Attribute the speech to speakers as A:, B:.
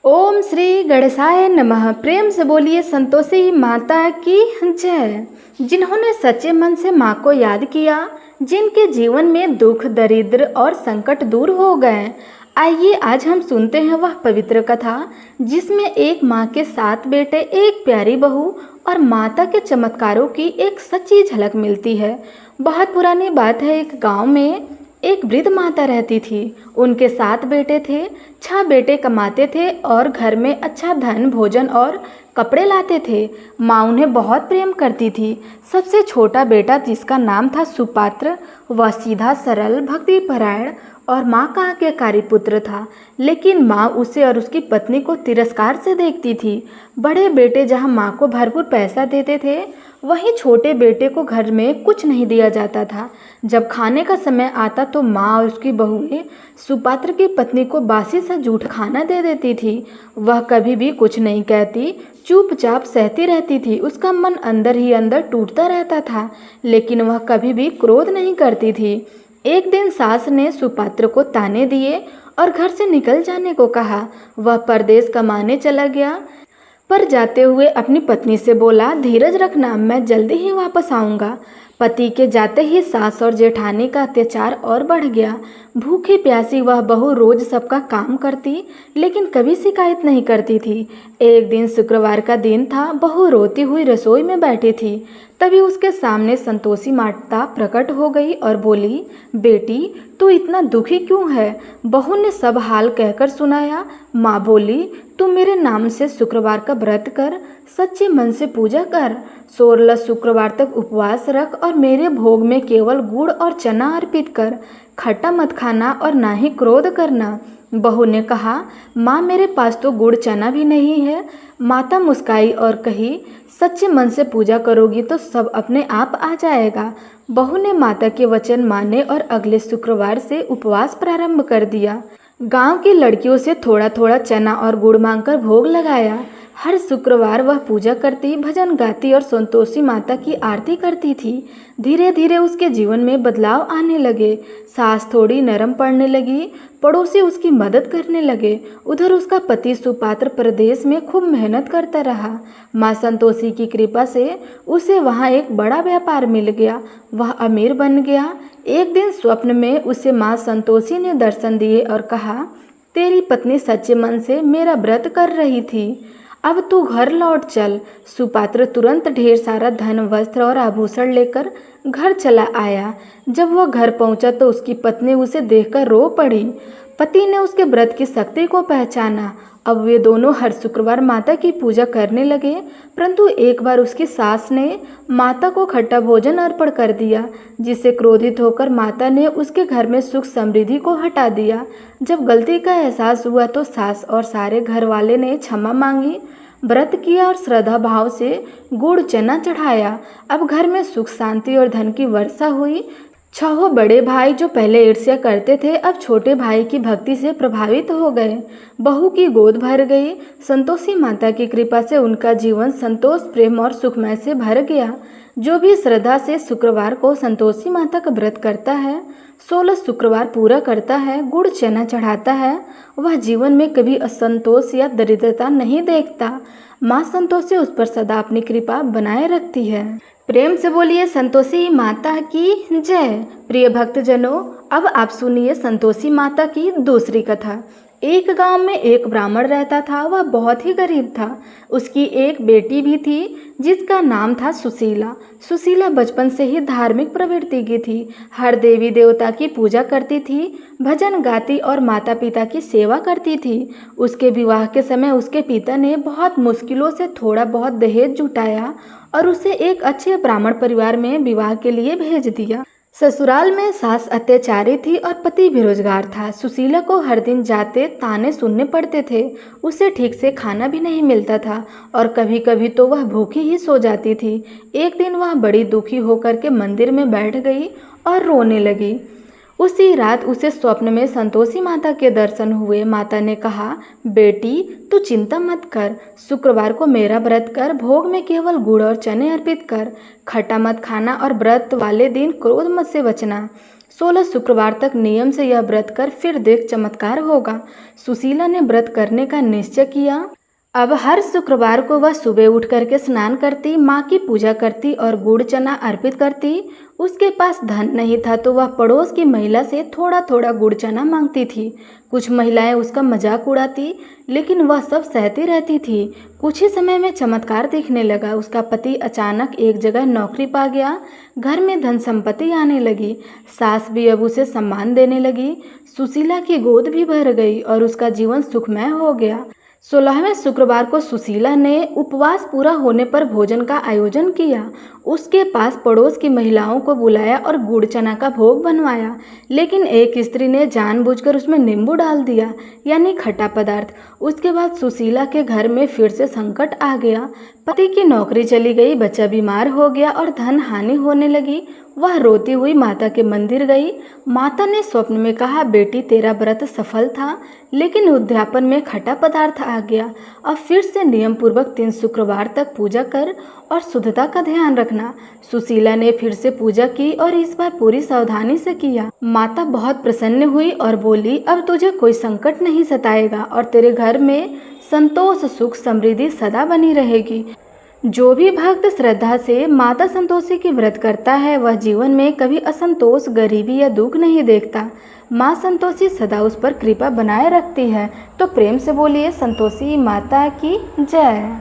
A: ओम श्री गणेशाय नमः। प्रेम से बोलिए संतोषी माता की जय। जिन्होंने सच्चे मन से माँ को याद किया, जिनके जीवन में दुख दरिद्र और संकट दूर हो गए, आइए आज हम सुनते हैं वह पवित्र कथा जिसमें एक माँ के 7 बेटे, एक प्यारी बहू और माता के चमत्कारों की एक सच्ची झलक मिलती है। बहुत पुरानी बात है, एक गांव में एक वृद्ध माता रहती थी। उनके 7 बेटे थे। 6 बेटे कमाते थे और घर में अच्छा धन, भोजन और कपड़े लाते थे। माँ उन्हें बहुत प्रेम करती थी। सबसे छोटा बेटा, जिसका नाम था सुपात्र, वह सीधा सरल, भक्तिपरायण और माँ का आज्ञाकारी पुत्र था। लेकिन माँ उसे और उसकी पत्नी को तिरस्कार से देखती थी। बड़े बेटे जहाँ माँ को भरपूर पैसा देते थे, वहीं छोटे बेटे को घर में कुछ नहीं दिया जाता था। जब खाने का समय आता तो माँ और उसकी बहुएं सुपात्र की पत्नी को बासी सा जूठ खाना दे देती थी। वह कभी भी कुछ नहीं कहती, चुपचाप सहती रहती थी। उसका मन अंदर ही अंदर टूटता रहता था, लेकिन वह कभी भी क्रोध नहीं करती थी। एक दिन सास ने सुपात्र को ताने दिए और घर से निकल जाने को कहा। वह परदेश कमाने चला गया, पर जाते हुए अपनी पत्नी से बोला, धीरज रखना, मैं जल्दी ही वापस आऊँगा। पति के जाते ही सास और जेठानी का अत्याचार और बढ़ गया। भूखी प्यासी वह बहू रोज सबका काम करती, लेकिन कभी शिकायत नहीं करती थी। एक दिन शुक्रवार का दिन था। बहू रोती हुई रसोई में बैठी थी। तभी उसके सामने संतोषी माता प्रकट हो गई और बोली, बेटी, तू इतना दुखी क्यों है? बहू ने सब हाल कहकर सुनाया। माँ बोली, तू मेरे नाम से शुक्रवार का व्रत कर, सच्चे मन से पूजा कर, 16 शुक्रवार तक उपवास रख और मेरे भोग में केवल गुड़ और चना अर्पित कर। खट्टा मत खाना और ना ही क्रोध करना। बहू ने कहा, माँ, मेरे पास तो गुड़ चना भी नहीं है। माता मुस्काई और कही, सच्चे मन से पूजा करोगी तो सब अपने आप आ जाएगा। बहू ने माता के वचन माने और अगले शुक्रवार से उपवास प्रारंभ कर दिया। गांव की लड़कियों से थोड़ा थोड़ा चना और गुड़ मांगकर भोग लगाया। हर शुक्रवार वह पूजा करती, भजन गाती और संतोषी माता की आरती करती थी। धीरे धीरे उसके जीवन में बदलाव आने लगे। सास थोड़ी नरम पड़ने लगी, पड़ोसी उसकी मदद करने लगे। उधर उसका पति सुपात्र प्रदेश में खूब मेहनत करता रहा। माँ संतोषी की कृपा से उसे वहाँ एक बड़ा व्यापार मिल गया। वह अमीर बन गया। एक दिन स्वप्न में उसे माँ संतोषी ने दर्शन दिए और कहा, तेरी पत्नी सच्चे मन से मेरा व्रत कर रही थी, अब तू घर लौट चल। सुपात्र तुरंत ढेर सारा धन, वस्त्र और आभूषण लेकर घर चला आया। जब वह घर पहुंचा तो उसकी पत्नी उसे देखकर रो पड़ी। पति ने उसके व्रत की शक्ति को पहचाना। अब वे दोनों हर शुक्रवार माता की पूजा करने लगे। परंतु एक बार उसकी सास ने माता को खट्टा भोजन अर्पण कर दिया, जिससे क्रोधित होकर माता ने उसके घर में सुख समृद्धि को हटा दिया। जब गलती का एहसास हुआ तो सास और सारे घर वाले ने क्षमा मांगी, व्रत किया और श्रद्धा भाव से गुड़ चना चढ़ाया। अब घर में सुख शांति और धन की वर्षा हुई। 6 बड़े भाई जो पहले ईर्ष्या करते थे, अब छोटे भाई की भक्ति से प्रभावित हो गए। बहू की गोद भर गई। संतोषी माता की कृपा से उनका जीवन संतोष, प्रेम और सुखमय से भर गया। जो भी श्रद्धा से शुक्रवार को संतोषी माता का व्रत करता है, 16 शुक्रवार पूरा करता है, गुड़ चना चढ़ाता है, वह जीवन में कभी असंतोष या दरिद्रता नहीं देखता। माँ संतोषी उस पर सदा अपनी कृपा बनाए रखती है। प्रेम से बोलिए संतोषी माता की जय। प्रिय भक्तजनों, अब आप सुनिए संतोषी माता की दूसरी कथा। एक गांव में एक ब्राह्मण रहता था। वह बहुत ही गरीब था। उसकी एक बेटी भी थी जिसका नाम था सुशीला। सुशीला बचपन से ही धार्मिक प्रवृत्ति की थी। हर देवी देवता की पूजा करती थी, भजन गाती और माता पिता की सेवा करती थी। उसके विवाह के समय उसके पिता ने बहुत मुश्किलों से थोड़ा बहुत दहेज जुटाया और उसे एक अच्छे ब्राह्मण परिवार में विवाह के लिए भेज दिया। ससुराल में सास अत्याचारी थी और पति बेरोजगार था। सुशीला को हर दिन जाते ताने सुनने पड़ते थे। उसे ठीक से खाना भी नहीं मिलता था और कभी कभी तो वह भूखी ही सो जाती थी। एक दिन वह बड़ी दुखी होकर के मंदिर में बैठ गई और रोने लगी। उसी रात उसे स्वप्न में संतोषी माता के दर्शन हुए। माता ने कहा, बेटी, तू चिंता मत कर, शुक्रवार को मेरा व्रत कर, भोग में केवल गुड़ और चने अर्पित कर, खट्टा मत खाना और व्रत वाले दिन क्रोध मत से बचना। 16 शुक्रवार तक नियम से यह व्रत कर फिर देख चमत्कार होगा। सुशीला ने व्रत करने का निश्चय किया। अब हर शुक्रवार को वह सुबह उठ करके स्नान करती, माँ की पूजा करती और गुड़ चना अर्पित करती। उसके पास धन नहीं था तो वह पड़ोस की महिला से थोड़ा थोड़ा गुड़ चना मांगती थी। कुछ महिलाएं उसका मजाक उड़ाती, लेकिन वह सब सहती रहती थी। कुछ ही समय में चमत्कार दिखने लगा। उसका पति अचानक एक जगह नौकरी पा गया। घर में धन संपत्ति आने लगी। सास भी अब उसे सम्मान देने लगी। सुशीला की गोद भी भर गई और उसका जीवन सुखमय हो गया। 16वें शुक्रवार को सुशीला ने उपवास पूरा होने पर भोजन का आयोजन किया। उसके पास पड़ोस की महिलाओं को बुलाया और गुड़ चना का भोग बनवाया, लेकिन एक स्त्री ने जानबूझकर उसमें नींबू डाल दिया, यानी खट्टा पदार्थ। उसके बाद सुशीला के घर में फिर से संकट आ गया। पति की नौकरी चली गई, बच्चा बीमार हो गया और धन हानि होने लगी। वह रोती हुई माता के मंदिर गई। माता ने स्वप्न में कहा, बेटी तेरा व्रत सफल था, लेकिन उद्यापन में खट्टा पदार्थ आ गया। अब फिर से नियम पूर्वक 3 शुक्रवार तक पूजा कर और शुद्धता का ध्यान रखना। सुशीला ने फिर से पूजा की और इस बार पूरी सावधानी से किया। माता बहुत प्रसन्न हुई और बोली, अब तुझे कोई संकट नहीं सताएगा और तेरे घर में संतोष, सुख, समृद्धि सदा बनी रहेगी। जो भी भक्त श्रद्धा से माता संतोषी की व्रत करता है वह जीवन में कभी असंतोष, गरीबी या दुख नहीं देखता। माँ संतोषी सदा उस पर कृपा बनाए रखती है। तो प्रेम से बोलिए संतोषी माता की जय।